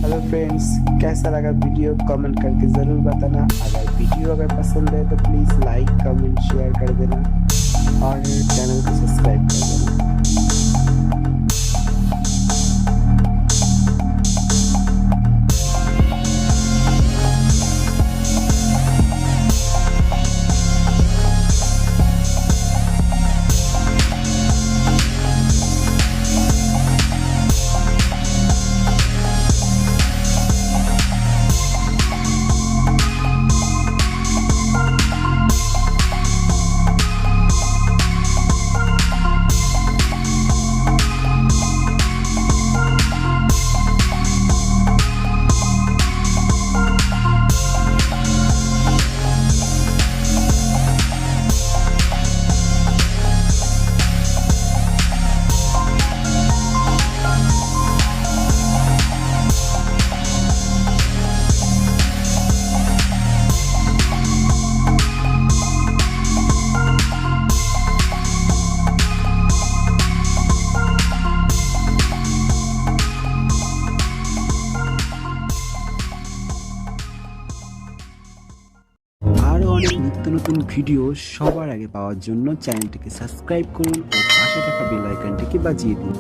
Hello friends, कैसा लगा video comment करके ज़रूर बताना। अगर पसंद है तो प्लीज़ लाइक कमेंट शेयर कर देना और चैनल को सब्सक्राइब कर देना। আরও অনেক নিত্য নতুন ভিডিও সবার আগে পাওয়ার জন্য চ্যানেলটিকে সাবস্ক্রাইব করুন ও পাশে থাকা বেল আইকনটিকে বাজিয়ে দিন।